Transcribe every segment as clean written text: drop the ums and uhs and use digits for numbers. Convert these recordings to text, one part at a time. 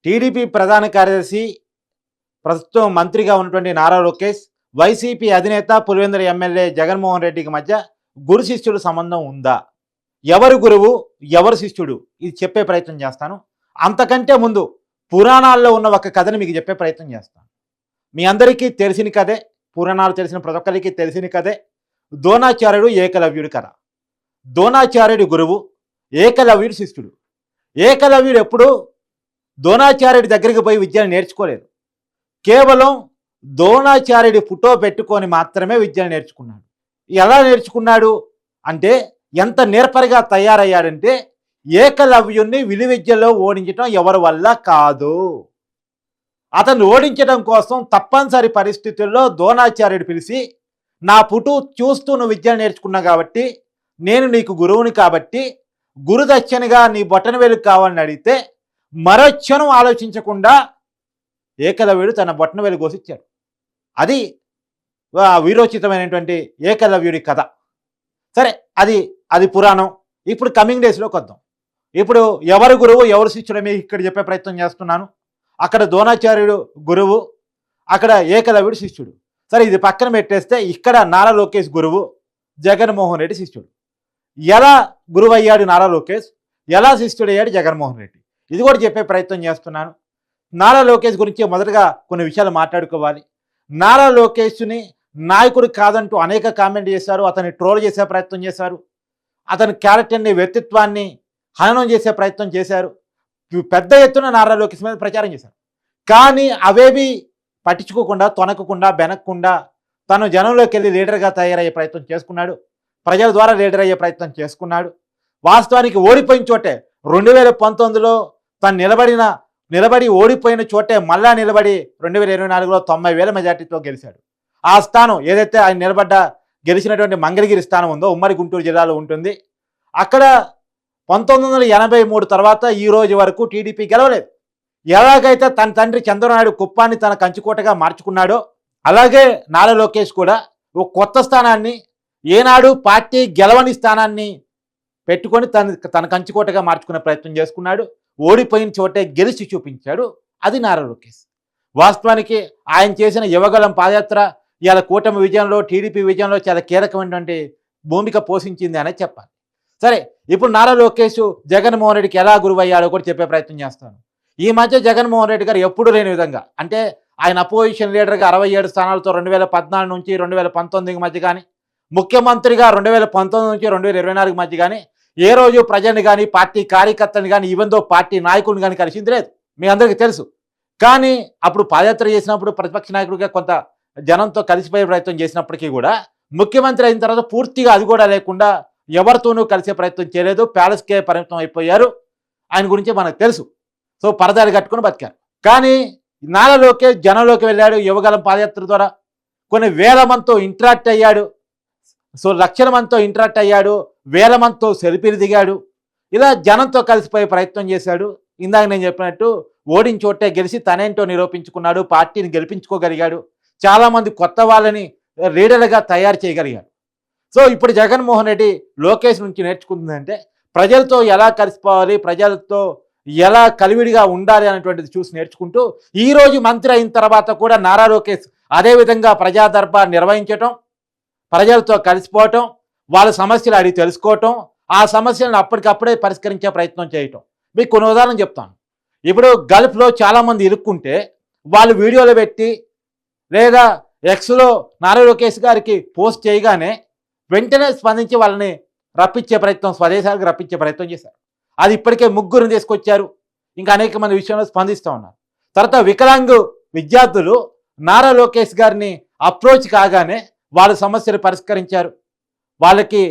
TDP ప్రధాన కార్యదర్శి ప్రస్తుతం మంత్రిగా ఉన్నటువంటి నారా లోకేష్, వైసీపీ అధినేత పులివెందుల ఎమ్మెల్యే జగన్మోహన్ రెడ్డికి మధ్య గురు శిష్యుడు సంబంధం ఉందా? ఎవరు గురువు? ఎవరు శిష్యుడు? ఇది చెప్పే ప్రయత్నం చేస్తాను. అంతకంటే ముందు పురాణాల్లో ఉన్న ఒక కథని మీకు చెప్పే ప్రయత్నం చేస్తాను. మీ అందరికీ తెలిసిన కథే, పురాణాలు తెలిసిన ప్రతి ఒక్కరికి తెలిసిన కథే ద్రోణాచార్యుడు ఏకలవ్యుడి కథ. ద్రోణాచార్యుడి గురువు, ఏకలవ్యుడి శిష్యుడు. ఏకలవ్యుడు ఎప్పుడు ద్రోణాచార్యుడి దగ్గరికి పోయి విద్యను నేర్చుకోలేదు. కేవలం ద్రోణాచార్యుడి ఫోటో పెట్టుకొని మాత్రమే విద్యను నేర్చుకున్నాడు. ఎలా నేర్చుకున్నాడు అంటే, ఎంత నేర్పరిగా తయారయ్యాడంటే, ఏకలవ్యుణ్ణి విలువిద్యలో ఓడించడం ఎవరి వల్ల కాదు. అతను ఓడించడం కోసం తప్పనిసరి పరిస్థితుల్లో ద్రోణాచార్యుడు పిలిచి, నా పుటు చూస్తూ నువ్వు విద్యను నేర్చుకున్నావు కాబట్టి, నేను నీకు గురువుని కాబట్టి గురుదక్షిణగా నీ బొటనవేలు కావాలని అడిగితే మరో క్షణం ఆలోచించకుండా ఏకలవ్యుడు తన బొటనవేలు కోసిచ్చాడు. అది వీరోచితమైనటువంటి ఏకలవ్యుడి కథ. సరే, అది పురాణం. ఇప్పుడు కమింగ్ డేస్లోకి వద్దాం. ఇప్పుడు ఎవరు గురువు ఎవరు శిష్యుడు మీకు ఇక్కడ చెప్పే ప్రయత్నం చేస్తున్నాను. అక్కడ ద్రోణాచార్యుడు గురువు, అక్కడ ఏకలవ్యుడు శిష్యుడు. సరే, ఇది పక్కన పెట్టేస్తే ఇక్కడ నారా లోకేష్ గురువు, జగన్మోహన్ రెడ్డి శిష్యుడు. ఎలా గురువు అయ్యాడు నారా లోకేష్, ఎలా శిష్యుడు అయ్యాడు జగన్మోహన్ రెడ్డి, ఇది కూడా చెప్పే ప్రయత్నం చేస్తున్నాను. నారా లోకేష్ గురించి మొదటగా కొన్ని విషయాలు మాట్లాడుకోవాలి. నారా లోకేష్ని నాయకుడు కాదంటూ అనేక కామెంట్ చేశారు, అతన్ని ట్రోల్ చేసే ప్రయత్నం చేశారు, అతని క్యారెక్టర్ని వ్యక్తిత్వాన్ని హననం చేసే ప్రయత్నం చేశారు, పెద్ద ఎత్తున నారా లోకేష్ మీద ప్రచారం చేశారు. కానీ అవేవి పట్టించుకోకుండా, తొనకకుండా, బెనక్కుండా తను జనంలోకి వెళ్ళి లీడర్గా తయారయ్యే ప్రయత్నం చేసుకున్నాడు. ప్రజల ద్వారా లీడర్ అయ్యే ప్రయత్నం చేసుకున్నాడు. వాస్తవానికి ఓడిపోయిన చోటే 2019లో తను నిలబడి ఓడిపోయిన చోటే మళ్ళా నిలబడి 2024లో 90,000 మెజార్టీతో గెలిచాడు. ఆ స్థానం ఏదైతే ఆయన గెలిచినటువంటి మంగళగిరి స్థానం ఉందో, ఉమ్మడి గుంటూరు జిల్లాలో ఉంటుంది. అక్కడ 1983 తర్వాత ఈ రోజు వరకు టీడీపీ గెలవలేదు. ఎలాగైతే తన తండ్రి చంద్రనాయుడు కుప్పాన్ని తన కంచుకోటగా మార్చుకున్నాడో, అలాగే నారా లోకేష్ కూడా ఒక కొత్త స్థానాన్ని, ఏనాడు పార్టీ గెలవని స్థానాన్ని పెట్టుకొని తన కంచుకోటగా మార్చుకునే ప్రయత్నం చేసుకున్నాడు. ఓడిపోయిన చోటే గెలిచి చూపించాడు. అది నారా లోకేష్. వాస్తవానికి ఆయన చేసిన యువగలం పాదయాత్ర ఇవాళ కూటమి విజయంలో, టీడీపీ విజయంలో చాలా కీలకమైనటువంటి భూమిక పోషించింది అనేది చెప్పాలి. సరే, ఇప్పుడు నారా లోకేష్ జగన్మోహన్ రెడ్డికి ఎలా గురువయ్యాడో కూడా చెప్పే ప్రయత్నం చేస్తాను. ఈ మధ్య జగన్మోహన్ రెడ్డి గారు ఎప్పుడు లేని విధంగా, అంటే ఆయన అపోజిషన్ లీడర్గా 67 స్థానాలతో 2014 నుంచి 2019 మధ్య కానీ, ముఖ్యమంత్రిగా 2019 నుంచి 2024 మధ్య కానీ ఏ రోజు ప్రజల్ని కానీ, పార్టీ కార్యకర్తని కానీ, ఈవెన్ దో పార్టీ నాయకుడిని కానీ కలిసింది లేదు. మీ అందరికీ తెలుసు. కానీ అప్పుడు పాదయాత్ర చేసినప్పుడు ప్రతిపక్ష నాయకుడిగా కొంత జనంతో కలిసిపోయే ప్రయత్నం చేసినప్పటికీ కూడా, ముఖ్యమంత్రి అయిన తర్వాత పూర్తిగా అది కూడా లేకుండా ఎవరితోనూ కలిసే ప్రయత్నం చేయలేదు. ప్యాలెస్కే పరిమితం అయిపోయారు. ఆయన గురించి మనకు తెలుసు. సో పరదాలు కట్టుకుని బతికారు. కానీ నారా లోకేష్ జనంలోకి వెళ్ళాడు. యువగలం పాదయాత్ర ద్వారా కొన్ని వేల మందితో ఇంటరాక్ట్ అయ్యాడు. సో లక్షల మందితో ఇంటరాక్ట్ అయ్యాడు, వేల మందితో సెల్ఫీలు దిగాడు. ఇలా జనంతో కలిసిపోయే ప్రయత్నం చేశాడు. ఇందాక నేను చెప్పినట్టు ఓడించోటే గెలిచి తనేంటో నిరూపించుకున్నాడు, పార్టీని గెలిపించుకోగలిగాడు, చాలామంది కొత్త వాళ్ళని లీడర్గా తయారు చేయగలిగాడు. సో ఇప్పుడు జగన్మోహన్ రెడ్డి లోకేష్ నుంచి నేర్చుకుంటుందంటే, ప్రజలతో ఎలా కలిసిపోవాలి, ప్రజలతో ఎలా కలివిడిగా ఉండాలి అనేటువంటిది చూసి నేర్చుకుంటూ, ఈరోజు మంత్రి అయిన తర్వాత కూడా నారా లోకేష్ అదేవిధంగా ప్రజా దర్బార్ నిర్వహించటం, ప్రజలతో కలిసిపోవటం, వాళ్ళ సమస్యలు అడిగి తెలుసుకోవటం, ఆ సమస్యలను అప్పటికప్పుడే పరిష్కరించే ప్రయత్నం చేయటం. మీకు కొన్ని ఉదాహరణ చెప్తాను. ఇప్పుడు గల్ఫ్లో చాలామంది ఇరుక్కుంటే వాళ్ళు వీడియోలు పెట్టి లేదా ఎక్స్లో నారా లోకేష్ గారికి పోస్ట్ చేయగానే వెంటనే స్పందించి వాళ్ళని రప్పించే ప్రయత్నం, స్వదేశాలకు రప్పించే ప్రయత్నం చేశారు. అది ఇప్పటికే 3 తీసుకొచ్చారు. ఇంకా అనేక మంది విషయంలో స్పందిస్తూ ఉన్నారు. తర్వాత వికలాంగు విద్యార్థులు నారా లోకేష్ గారిని అప్రోచ్ కాగానే వాళ్ళ సమస్యలు పరిష్కరించారు. వాళ్ళకి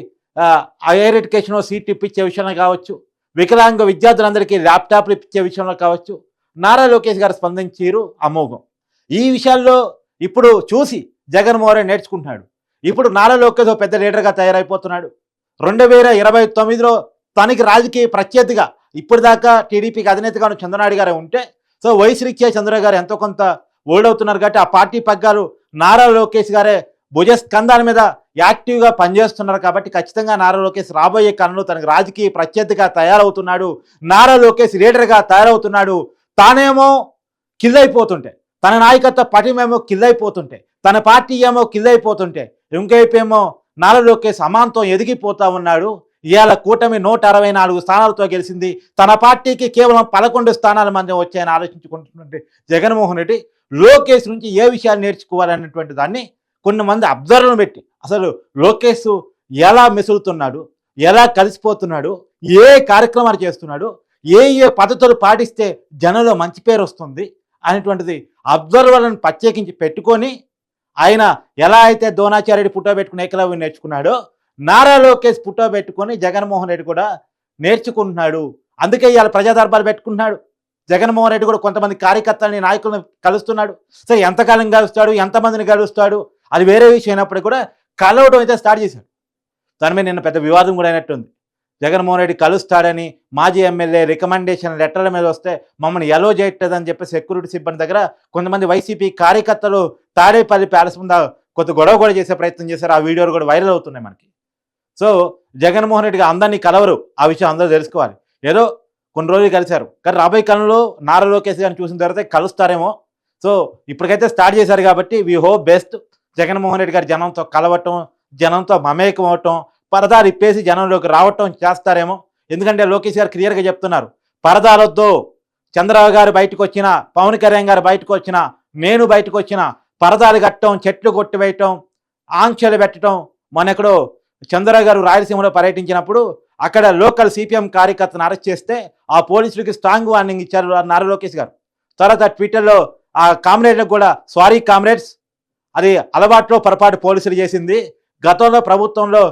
హైయర్ ఎడ్యుకేషన్లో సీట్ ఇప్పించే విషయంలో కావచ్చు, వికలాంగ విద్యార్థులందరికీ ల్యాప్టాప్లు ఇప్పించే విషయంలో కావచ్చు, నారా లోకేష్ గారు స్పందించారు అమోఘం. ఈ విషయాల్లో ఇప్పుడు చూసి జగన్మోహన్ రెడ్డి నేర్చుకుంటున్నాడు. ఇప్పుడు నారా లోకేష్ పెద్ద లీడర్గా తయారైపోతున్నాడు. 2029లో తనకి రాజకీయ ప్రత్యర్థిగా, ఇప్పటిదాకా టీడీపీకి అధినేతగా చంద్రనాయుడు గారు ఉంటే, సో వయసు రీత్యా చంద్రబాబు గారు ఎంతో కొంత ఓల్డ్ అవుతున్నారు కాబట్టి ఆ పార్టీ పగ్గాలు నారా లోకేష్ గారే భుజస్కంధాల మీద యాక్టివ్గా పనిచేస్తున్నారు. కాబట్టి ఖచ్చితంగా నారా లోకేష్ రాబోయే కాలంలో తనకు రాజకీయ ప్రత్యర్థిగా తయారవుతున్నాడు. నారా లోకేష్ లీడర్గా తయారవుతున్నాడు. తానేమో కిల్ అయిపోతుంటే, తన నాయకత్వ పటిమేమో కిల్ అయిపోతుంటే, తన పార్టీ ఏమో కిల్ అయిపోతుంటే, ఇంకైపు ఏమో నారా లోకేష్ అమాంతం ఎదిగిపోతా ఉన్నాడు. ఇవాళ కూటమి 164 స్థానాలతో గెలిచింది. తన పార్టీకి కేవలం 11 స్థానాల మంది వచ్చాయని ఆలోచించుకుంటున్నటువంటి జగన్మోహన్ రెడ్డి లోకేష్ నుంచి ఏ విషయాలు నేర్చుకోవాలనేటువంటి దాన్ని కొంతమంది అబ్జర్వర్లు పెట్టి అసలు లోకేష్ ఎలా మెసులుతున్నాడు, ఎలా కలిసిపోతున్నాడు, ఏ కార్యక్రమాలు చేస్తున్నాడు, ఏ ఏ పద్ధతులు పాటిస్తే జనంలో మంచి పేరు వస్తుంది అనేటువంటిది అబ్జర్వర్లను ప్రత్యేకించి పెట్టుకొని ఆయన ఎలా అయితే ద్రోణాచార్యుడి ఫోటో పెట్టుకుని ఏకలవ్యం నేర్చుకున్నాడో నారా లోకేష్ ఫోటో పెట్టుకొని జగన్మోహన్ రెడ్డి కూడా నేర్చుకుంటున్నాడు. అందుకే ఇవాళ ప్రజా దర్బారు పెట్టుకుంటున్నాడు. జగన్మోహన్ రెడ్డి కూడా కొంతమంది కార్యకర్తలని నాయకులను కలుస్తున్నాడు. సరే ఎంతకాలం కలుస్తాడు, ఎంతమందిని కలుస్తాడు అది వేరే విషయం అయినప్పుడు కూడా కలవడం అయితే స్టార్ట్ చేశాడు. దాని మీద నిన్న పెద్ద వివాదం కూడా అయినట్టుంది. జగన్మోహన్ రెడ్డి కలుస్తాడని మాజీ ఎమ్మెల్యే రికమెండేషన్ లెటర్ల మీద వస్తే మమ్మల్ని ఎలో చేయట్లేదని చెప్పి సెక్యూరిటీ సిబ్బంది దగ్గర కొంతమంది వైసీపీ కార్యకర్తలు తాడేపల్లి ప్యాలెస్ ముందు కొంత గొడవ కూడా చేసే ప్రయత్నం చేశారు. ఆ వీడియోలు కూడా వైరల్ అవుతున్నాయి మనకి. సో జగన్మోహన్ రెడ్డిగా అందరినీ కలవరు, ఆ విషయం అందరూ తెలుసుకోవాలి. ఏదో కొన్ని రోజులు కలిశారు, కానీ రాబోయే కాలంలో నారా లోకేష్ గారిని చూసిన తర్వాత కలుస్తారేమో. సో ఇప్పటికైతే స్టార్ట్ చేశారు కాబట్టి we hope best. Jaganmohan Reddy గారు జనంతో కలవటం, జనంతో మమేకం అవటం, పరదాలు ఇప్పేసి జనంలోకి రావటం చేస్తారేమో. ఎందుకంటే లోకేష్ గారు క్లియర్గా చెప్తున్నారు, పరదాలొద్దు, చంద్రబాబు గారు బయటకు వచ్చినా, పవన్ కళ్యాణ్ గారు బయటకు వచ్చినా, నేను బయటకు వచ్చినా పరదాలు కట్టడం, చెట్లు కొట్టివేయటం, ఆంక్షలు పెట్టడం. మనెక్కడో చంద్రబాబు గారు రాయలసీమలో పర్యటించినప్పుడు అక్కడ లోకల్ సిపిఎం కార్యకర్తను అరెస్ట్ చేస్తే ఆ పోలీసులకి స్ట్రాంగ్ వార్నింగ్ ఇచ్చారు నారా లోకేష్ గారు. తర్వాత ట్విట్టర్లో ఆ కామ్రేడ్లకు కూడా సారీ కామ్రేడ్స్, అది అలవాట్లో పొరపాటు పోలీసులు చేసింది. గతంలో ప్రభుత్వంలో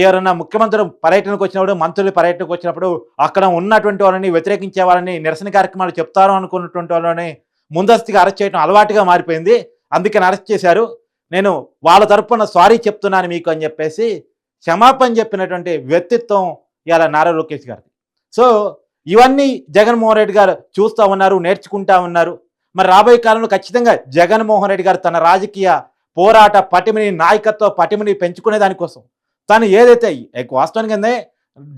ఎవరన్నా ముఖ్యమంత్రులు పర్యటనకు వచ్చినప్పుడు, మంత్రులు పర్యటనకు వచ్చినప్పుడు అక్కడ ఉన్నటువంటి వాళ్ళని వ్యతిరేకించే వాళ్ళని నిరసన కార్యక్రమాలు చెప్తారు అనుకున్నటువంటి వాళ్ళని ముందస్తుగా అరెస్ట్ చేయడం అలవాటుగా మారిపోయింది. అందుకని అరెస్ట్ చేశారు. నేను వాళ్ళ తరపున సారీ చెప్తున్నాను మీకు అని చెప్పేసి క్షమాపణ చెప్పినటువంటి వ్యక్తిత్వం ఇలా నారా లోకేష్ గారికి. సో ఇవన్నీ జగన్మోహన్ రెడ్డి గారు చూస్తూ ఉన్నారు, నేర్చుకుంటా ఉన్నారు. మరి రాబోయే కాలంలో ఖచ్చితంగా జగన్మోహన్ రెడ్డి గారు తన రాజకీయ పోరాట పటిమని, నాయకత్వ పటిమని పెంచుకునే దానికోసం తను ఏదైతే వాస్తవానికి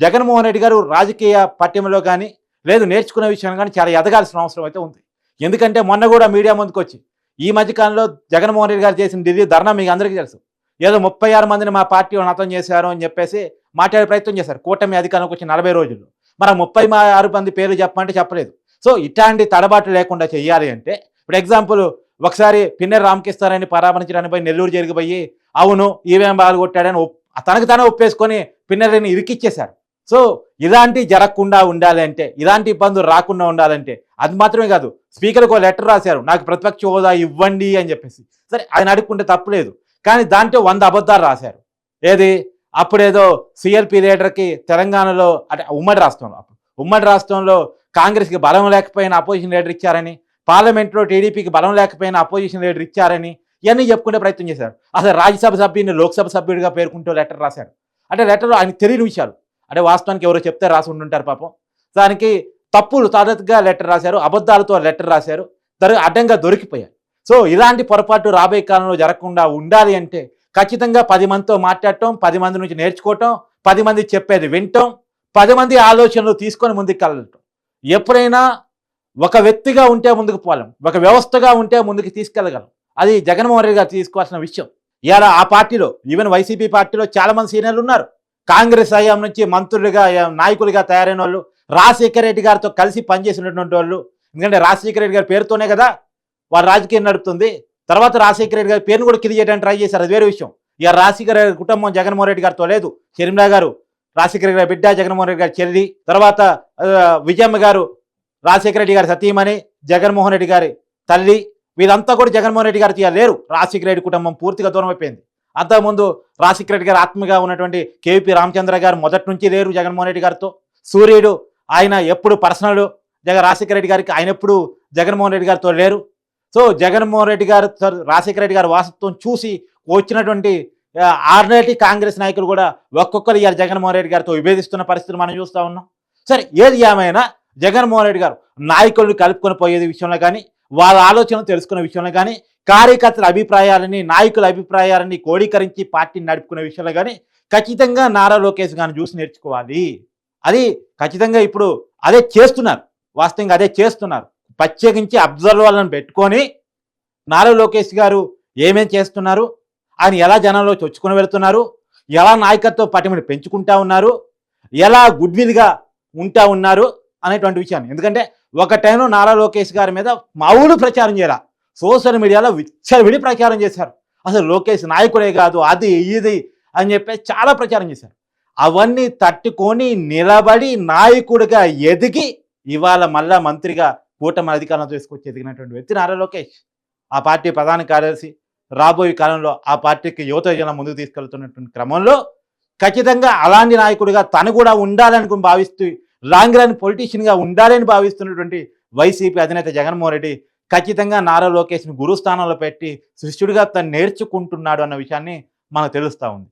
జగన్మోహన్ రెడ్డి గారు రాజకీయ పటిమలో కానీ లేదు నేర్చుకునే విషయంలో కానీ చాలా ఎదగాల్సిన అవసరం అయితే ఉంది. ఎందుకంటే మొన్న కూడా మీడియా ముందుకు వచ్చి ఈ మధ్యకాలంలో జగన్మోహన్ రెడ్డి గారు చేసిన ఢిల్లీ ధర్నా మీకు అందరికీ తెలుసు. ఏదో 36 మందిని మా పార్టీ నతం చేశారు అని చెప్పేసి మాట్లాడే ప్రయత్నం చేశారు. కూటమి అధికారంలోకి వచ్చి 40 రోజుల్లో మన 36 మంది పేర్లు చెప్పమంటే చెప్పలేదు. సో ఇట్లాంటి తడబాటు లేకుండా చెయ్యాలి అంటే ఇప్పుడు ఎగ్జాంపుల్ ఒకసారి పిన్నెర రామకృష్ణారావుని పరామర్శించడానికి పోయి నెల్లూరు జరిగిపోయి అవును ఈవీఎం బాగా కొట్టాడని తనకు తానే ఒప్పేసుకొని పిన్నెరని ఇరికిచ్చేశారు. సో ఇలాంటి జరగకుండా ఉండాలి అంటే, ఇలాంటి ఇబ్బందులు రాకుండా ఉండాలంటే అది మాత్రమే కాదు, స్పీకర్కి ఒక లెటర్ రాశారు నాకు ప్రతిపక్ష హోదా ఇవ్వండి అని చెప్పేసి. సరే ఆయన అడుక్కుంటే తప్పులేదు, కానీ దాంట్లో 100 అబద్ధాలు రాశారు. ఏది అప్పుడేదో సిఎల్పి లీడర్కి తెలంగాణలో అంటే ఉమ్మడి రాష్ట్రంలో కాంగ్రెస్కి బలం లేకపోయినా అపోజిషన్ లీడర్ ఇచ్చారని, పార్లమెంట్లో టీడీపీకి బలం లేకపోయినా అపోజిషన్ లీడర్ ఇచ్చారని ఇవన్నీ చెప్పుకునే ప్రయత్నం చేశారు. అసలు రాజ్యసభ సభ్యుని లోక్సభ సభ్యుడిగా పేర్కొంటూ లెటర్ రాశారు. అంటే లెటర్లో ఆయనకు తెలియని విషయాలు, అంటే వాస్తవానికి ఎవరో చెప్తే రాసి ఉంటుంటారు పాపం. దానికి తప్పులు తాదతుగా లెటర్ రాశారు, అబద్ధాలతో లెటర్ రాశారు, అడ్డంగా దొరికిపోయారు. సో ఇలాంటి పొరపాటు రాబోయే కాలంలో జరగకుండా ఉండాలి అంటే ఖచ్చితంగా 10 మందితో మాట్లాడటం, 10 మంది నుంచి నేర్చుకోవటం, 10 మంది చెప్పేది వినటం, 10 మంది ఆలోచనలు తీసుకొని ముందుకు వెళ్ళటం. ఎప్పుడైనా ఒక వ్యక్తిగా ఉంటే ముందుకు పోలేం, ఒక వ్యవస్థగా ఉంటే ముందుకు తీసుకెళ్ళగలం. అది జగన్మోహన్ రెడ్డి గారు తీసుకోవాల్సిన విషయం. ఇవాళ ఆ పార్టీలో ఈవెన్ వైసీపీ పార్టీలో చాలా మంది సీనియర్లు ఉన్నారు. కాంగ్రెస్ హయాం నుంచి మంత్రులుగా నాయకులుగా తయారైన వాళ్ళు, రాజశేఖర రెడ్డి గారితో కలిసి పనిచేసినటువంటి వాళ్ళు. ఎందుకంటే రాజశేఖర రెడ్డి గారి పేరుతోనే కదా వారు రాజకీయం నడుపుతుంది. తర్వాత రాజశేఖర రెడ్డి గారి పేరును కూడా కింద చేయడానికి ట్రై చేశారు, అది వేరే విషయం. ఇక రాజశేఖర రెడ్డి కుటుంబం జగన్మోహన్ రెడ్డి గారితో లేదు. షర్మిలా గారు రాజశేఖర రెడ్డి గారి బిడ్డ, జగన్మోహన్ రెడ్డి గారి చెల్లి, తర్వాత విజయమ్మ గారు రాజశేఖర రెడ్డి గారి సతీమణి, జగన్మోహన్ రెడ్డి గారి తల్లి, వీళ్ళంతా కూడా జగన్మోహన్ రెడ్డి గారితో లేరు. రాజశేఖర రెడ్డి కుటుంబం పూర్తిగా దూరం అయిపోయింది. అంతకుముందు రాజశేఖర రెడ్డి గారి ఆత్మగా ఉన్నటువంటి కేవీపీ రామచంద్ర గారు మొదటి నుంచి లేరు జగన్మోహన్ రెడ్డి గారితో. సూర్యుడు ఆయన ఎప్పుడు పర్సనల్ రాజశేఖర రెడ్డి గారికి, ఆయన ఎప్పుడు జగన్మోహన్ రెడ్డి గారితో లేరు. సో జగన్మోహన్ రెడ్డి గారు రాజశేఖర రెడ్డి గారి వారసత్వం చూసి వచ్చినటువంటి ఆర్డినరీ కాంగ్రెస్ నాయకులు కూడా ఒక్కొక్కరు ఇవాళ జగన్మోహన్ రెడ్డి గారితో విభేదిస్తున్న పరిస్థితులు మనం చూస్తూ ఉన్నాం. సరే ఏది ఏమైనా జగన్మోహన్ రెడ్డి గారు నాయకులను కలుపుకొని పోయేది విషయంలో కానీ, వాళ్ళ ఆలోచనలు తెలుసుకునే విషయంలో కానీ, కార్యకర్తల అభిప్రాయాలని, నాయకుల అభిప్రాయాలని కోడీకరించి పార్టీని నడుపుకునే విషయంలో కానీ ఖచ్చితంగా నారా లోకేష్ గారిని చూసి నేర్చుకోవాలి. అది ఖచ్చితంగా ఇప్పుడు అదే చేస్తున్నారు, వాస్తవంగా అదే చేస్తున్నారు. ప్రత్యేకించి అబ్జర్వర్లను పెట్టుకొని నారా లోకేష్ గారు ఏమేం చేస్తున్నారు, ఆయన ఎలా జనంలో చొచ్చుకొని వెళుతున్నారు, ఎలా నాయకత్వ పటిమని పెంచుకుంటా ఉన్నారు, ఎలా గుడ్విల్గా ఉంటా ఉన్నారు అనేటువంటి విషయాన్ని. ఎందుకంటే ఒక టైంలో నారా లోకేష్ గారి మీద మామూలు ప్రచారం చేయాల, సోషల్ మీడియాలో విచ్చలవిడి ప్రచారం చేశారు. అసలు లోకేష్ నాయకుడే కాదు, అది ఇది అని చెప్పేసి చాలా ప్రచారం చేశారు. అవన్నీ తట్టుకొని నిలబడి నాయకుడిగా ఎదిగి ఇవాళ మళ్ళా మంత్రిగా కూటమి అధికారంలో తీసుకొచ్చి ఎదిగినటువంటి వ్యక్తి నారా లోకేష్. ఆ పార్టీ ప్రధాన కార్యదర్శి, రాబోయే కాలంలో ఆ పార్టీకి యువత జనం ముందుకు తీసుకెళ్తున్నటువంటి క్రమంలో ఖచ్చితంగా అలాంటి నాయకుడిగా తను కూడా ఉండాలని భావిస్తూ లాంగ్ రన్ పొలిటీషియన్గా ఉండాలని భావిస్తున్నటువంటి వైసీపీ అధినేత జగన్మోహన్ రెడ్డి ఖచ్చితంగా నారా లోకేష్ని గురుస్థానంలో పెట్టి శిష్యుడిగా తను నేర్చుకుంటున్నాడు అన్న విషయాన్ని మనకు తెలుస్తూ ఉంది.